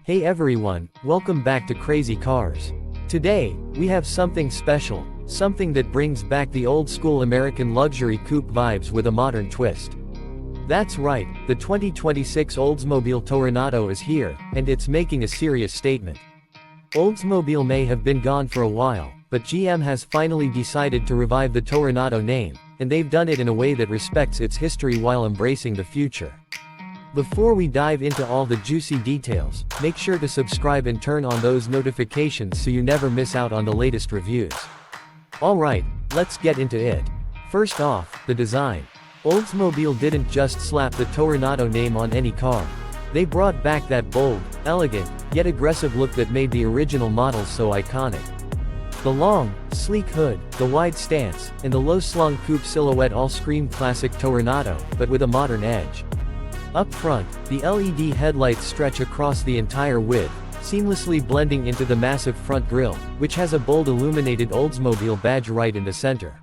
Hey everyone, welcome back to Crazy Cars. Today, we have something special, something that brings back the old school American luxury coupe vibes with a modern twist. That's right, the 2026 Oldsmobile Toronado is here, and it's making a serious statement. Oldsmobile may have been gone for a while, but GM has finally decided to revive the Toronado name, and they've done it in a way that respects its history while embracing the future. Before we dive into all the juicy details, make sure to subscribe and turn on those notifications so you never miss out on the latest reviews. Alright, let's get into it. First off, the design. Oldsmobile didn't just slap the Toronado name on any car. They brought back that bold, elegant, yet aggressive look that made the original models so iconic. The long, sleek hood, the wide stance, and the low-slung coupe silhouette all scream classic Toronado, but with a modern edge. Up front, the LED headlights stretch across the entire width, seamlessly blending into the massive front grille, which has a bold illuminated Oldsmobile badge right in the center.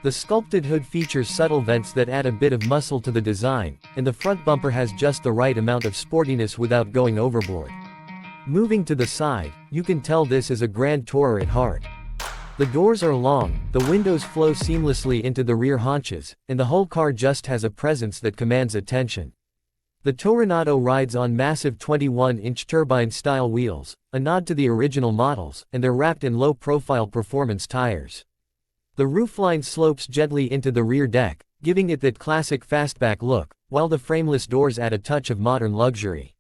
The sculpted hood features subtle vents that add a bit of muscle to the design, and the front bumper has just the right amount of sportiness without going overboard. Moving to the side, you can tell this is a grand tourer at heart. The doors are long, the windows flow seamlessly into the rear haunches, and the whole car just has a presence that commands attention. The Toronado rides on massive 21-inch turbine-style wheels, a nod to the original models, and they're wrapped in low-profile performance tires. The roofline slopes gently into the rear deck, giving it that classic fastback look, while the frameless doors add a touch of modern luxury.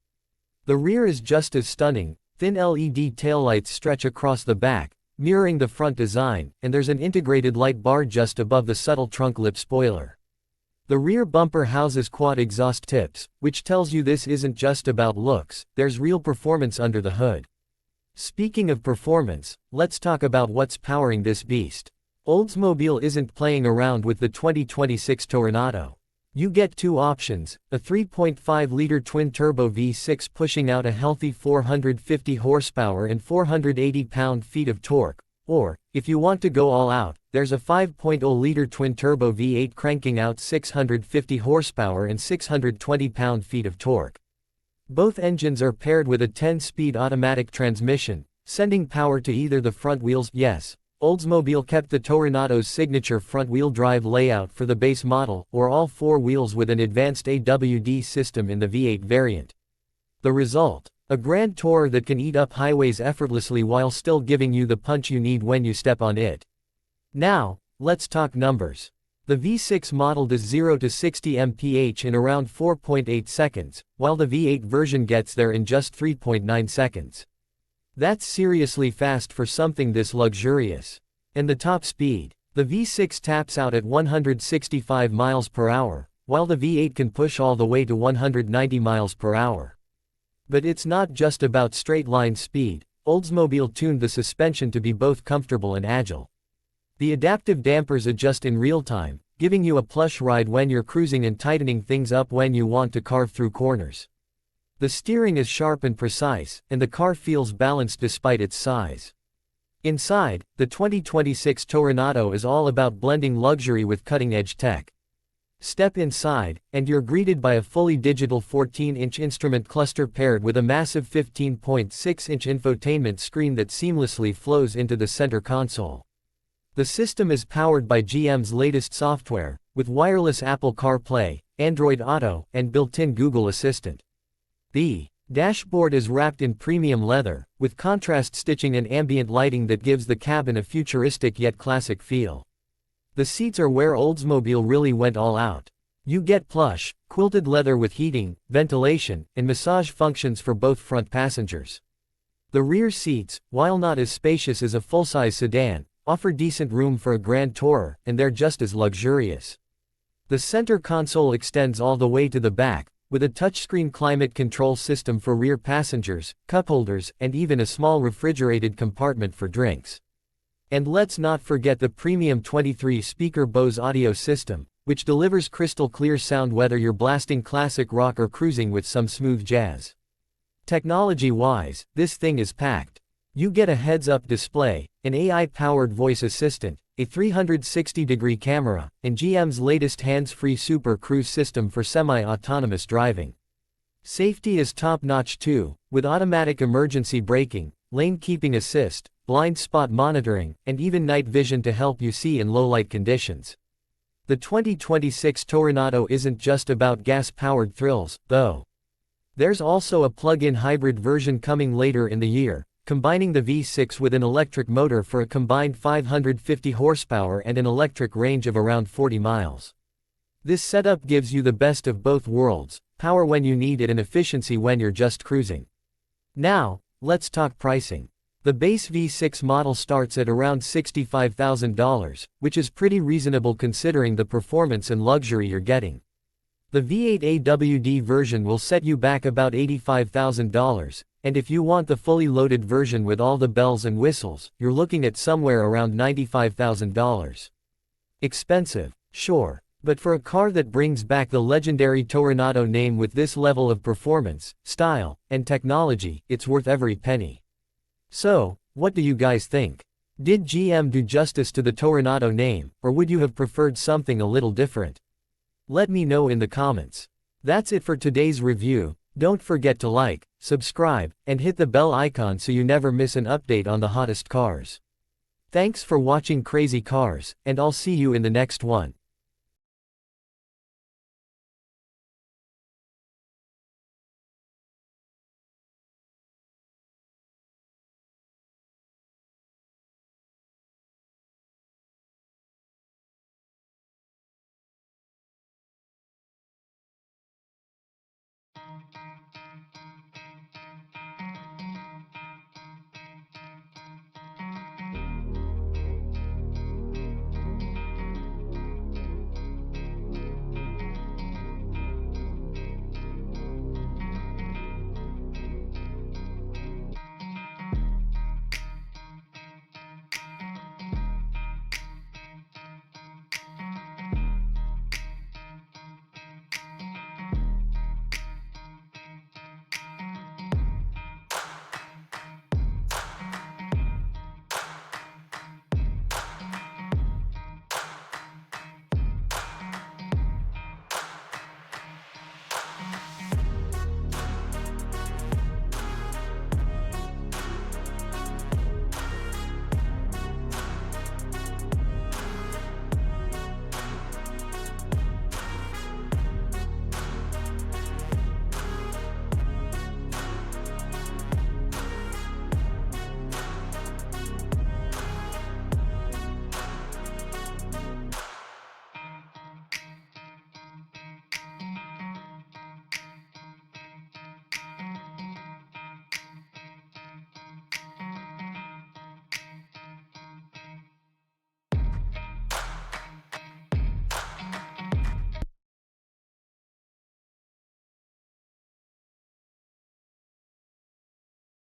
The rear is just as stunning, thin LED taillights stretch across the back, mirroring the front design, and there's an integrated light bar just above the subtle trunk lip spoiler. The rear bumper houses quad exhaust tips, which tells you this isn't just about looks, there's real performance under the hood. Speaking of performance, let's talk about what's powering this beast. Oldsmobile isn't playing around with the 2026 Toronado. You get two options, a 3.5-liter twin-turbo V6 pushing out a healthy 450 horsepower and 480 pound-feet of torque, or, if you want to go all out, there's a 5.0-liter twin-turbo V8 cranking out 650 horsepower and 620 pound-feet of torque. Both engines are paired with a 10-speed automatic transmission, sending power to either the front wheels. Yes, Oldsmobile kept the Toronado's signature front-wheel drive layout for the base model, or all four wheels with an advanced AWD system in the V8 variant. The result? A grand tourer that can eat up highways effortlessly while still giving you the punch you need when you step on it. Now, let's talk numbers. The V6 model does 0 to 60 mph in around 4.8 seconds, while the V8 version gets there in just 3.9 seconds. That's seriously fast for something this luxurious. And the top speed. The V6 taps out at 165 miles per hour, while the V8 can push all the way to 190 miles per hour. But it's not just about straight-line speed. Oldsmobile tuned the suspension to be both comfortable and agile. The adaptive dampers adjust in real time, giving you a plush ride when you're cruising and tightening things up when you want to carve through corners. The steering is sharp and precise, and the car feels balanced despite its size. Inside, the 2026 Toronado is all about blending luxury with cutting-edge tech. Step inside, and you're greeted by a fully digital 14-inch instrument cluster paired with a massive 15.6-inch infotainment screen that seamlessly flows into the center console. The system is powered by GM's latest software, with wireless Apple CarPlay, Android Auto, and built-in Google Assistant. The dashboard is wrapped in premium leather, with contrast stitching and ambient lighting that gives the cabin a futuristic yet classic feel. The seats are where Oldsmobile really went all out. You get plush, quilted leather with heating, ventilation, and massage functions for both front passengers. The rear seats, while not as spacious as a full-size sedan, offer decent room for a grand tourer, and they're just as luxurious. The center console extends all the way to the back, with a touchscreen climate control system for rear passengers, cup holders, and even a small refrigerated compartment for drinks. And let's not forget the premium 23-speaker Bose audio system, which delivers crystal-clear sound whether you're blasting classic rock or cruising with some smooth jazz. Technology-wise, this thing is packed. You get a heads-up display, an AI-powered voice assistant, a 360-degree camera, and GM's latest hands-free Super Cruise system for semi-autonomous driving. Safety is top-notch too, with automatic emergency braking, lane keeping assist, blind spot monitoring, and even night vision to help you see in low-light conditions. The 2026 Toronado isn't just about gas-powered thrills, though. There's also a plug-in hybrid version coming later in the year, combining the V6 with an electric motor for a combined 550 horsepower and an electric range of around 40 miles. This setup gives you the best of both worlds, power when you need it and efficiency when you're just cruising. Now, let's talk pricing. The base V6 model starts at around $65,000, which is pretty reasonable considering the performance and luxury you're getting. The V8 AWD version will set you back about $85,000, and if you want the fully loaded version with all the bells and whistles, you're looking at somewhere around $95,000. Expensive, sure, but for a car that brings back the legendary Toronado name with this level of performance, style, and technology, it's worth every penny. So, what do you guys think? Did GM do justice to the Toronado name, or would you have preferred something a little different? Let me know in the comments. That's it for today's review. Don't forget to like, subscribe, and hit the bell icon so you never miss an update on the hottest cars. Thanks for watching Crazy Cars, and I'll see you in the next one.